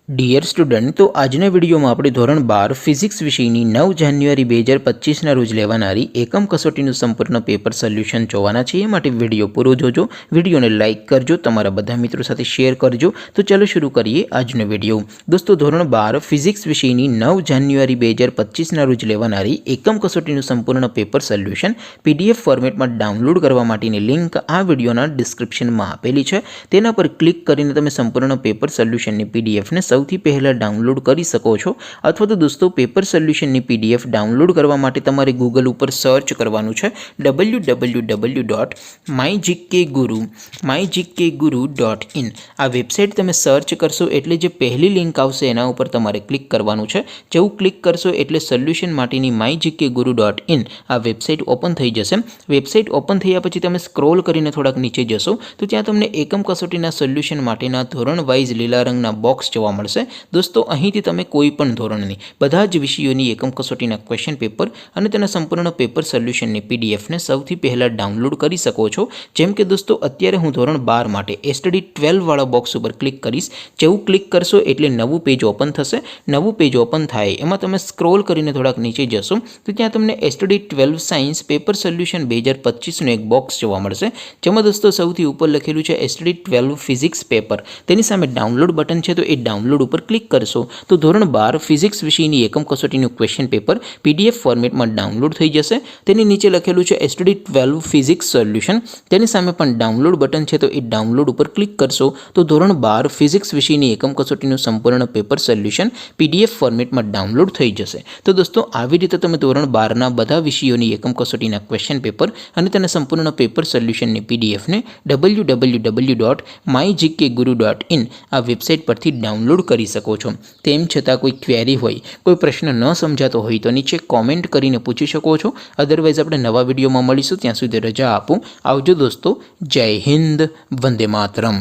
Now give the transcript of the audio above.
Dear student, તો આજના વિડીયોમાં આપણે ધોરણ 12 ફિઝિક્સ વિષયની 9 જાન્યુઆરી 2025ના રોજ લેવાનારી એકમ કસોટીનું સંપૂર્ણ પેપર સોલ્યુશન જોવાના છે। એ માટે વિડીયો પૂરો જોજો, વિડીયોને લાઇક કરજો, તમારા બધા મિત્રો સાથે શેર કરજો। તો ચાલો શરૂ કરીએ આજનો વિડીયો। દોસ્તો, ધોરણ 12 ફિઝિક્સ વિષયની 9 જાન્યુઆરી 2025ના રોજ લેવાનારી એકમ કસોટીનું સંપૂર્ણ પેપર સોલ્યુશન પીડીએફ ફોર્મેટમાં ડાઉનલોડ કરવા માટેની લિંક આ વિડીયોના ડિસ્ક્રિપ્શનમાં આપેલી છે। તેના પર ક્લિક કરીને તમે સંપૂર્ણ પેપર સોલ્યુશનની પીડીએફને સૌથી પહેલાં ડાઉનલોડ કરી શકો છો। અથવા તો દોસ્તો, પેપર સોલ્યુશનની પીડીએફ ડાઉનલોડ કરવા માટે તમારે ગૂગલ ઉપર સર્ચ કરવાનું છે www.mygkguru.in। આ વેબસાઇટ તમે સર્ચ કરશો એટલે જે પહેલી લિંક આવશે એના ઉપર તમારે ક્લિક કરવાનું છે। જેવું ક્લિક કરશો એટલે સોલ્યુશન માટેની mygkguru.in આ વેબસાઇટ ઓપન થઈ જશે। વેબસાઇટ ઓપન થયા પછી તમે સ્ક્રોલ કરીને થોડાક નીચે જશો તો ત્યાં તમને એકમ કસોટીના સોલ્યુશન માટેના ધોરણ વાઇઝ લીલા રંગના બોક્સ જોવા મળશે। દોસ્તો, અહીંથી તમે કોઈ પણ ધોરણની બધા જ વિષયોની એકમ કસોટીના ક્વેશ્ચન પેપર અને તેના સંપૂર્ણ પેપર સોલ્યુશનની પીડીએફને સૌથી પહેલાં ડાઉનલોડ કરી શકો છો। જેમ કે દોસ્તો, અત્યારે હું ધોરણ 12 માટે એસટીડી 12 વાળા બોક્સ ઉપર ક્લિક કરીશ। જેવું ક્લિક કરશો એટલે નવું પેજ ઓપન થશે। નવું પેજ ઓપન થાય એમાં તમે સ્ક્રોલ કરીને થોડાક નીચે જશો તો ત્યાં તમને એસટીડી 12 સાયન્સ પેપર સોલ્યુશન 2025નું એક બોક્સ જોવા મળશે। જેમાં દોસ્તો સૌથી ઉપર લખેલું છે એસટીડી 12 ફિઝિક્સ પેપર, તેની સામે ડાઉનલોડ બટન છે, તો એ ડાઉનલોડ ઉપર ક્લિક કરશો તો ધોરણ 12 ફિઝિક્સ વિષયની એકમ કસોટીનું ક્વેશ્ચન પેપર પીડીએફ ફોર્મેટમાં ડાઉનલોડ થઈ જશે। તેની નીચે લખેલું છે એસટીડી 12 ફિઝિક્સ સોલ્યુશન, તેની સામે પણ ડાઉનલોડ બટન છે, તો એ ડાઉનલોડ ઉપર ક્લિક કરશો તો ધોરણ 12 ફિઝિક્સ વિષયની એકમ કસોટીનું સંપૂર્ણ પેપર સોલ્યુશન પીડીએફ ફોર્મેટમાં ડાઉનલોડ થઈ જશે। તો દોસ્તો, આવી રીતે તમે ધોરણ 12ના બધા વિષયોની એકમ કસોટીના ક્વેશ્ચન પેપર અને તેના સંપૂર્ણ પેપર સોલ્યુશનની પીડીએફને www.mygkguru.in આ વેબસાઇટ પરથી ડાઉનલોડ કરી શકો છો। તેમ છતાં કોઈ ક્વેરી હોય, કોઈ પ્રશ્ન ન સમજાતો હોય તો નીચે કોમેન્ટ કરીને પૂછી શકો છો। અદરવાઇઝ આપણે નવા વિડીયોમાં મળીશું, ત્યાં સુધી રજા આપું। આવજો દોસ્તો, જય હિન્દ, વંદે માતરમ।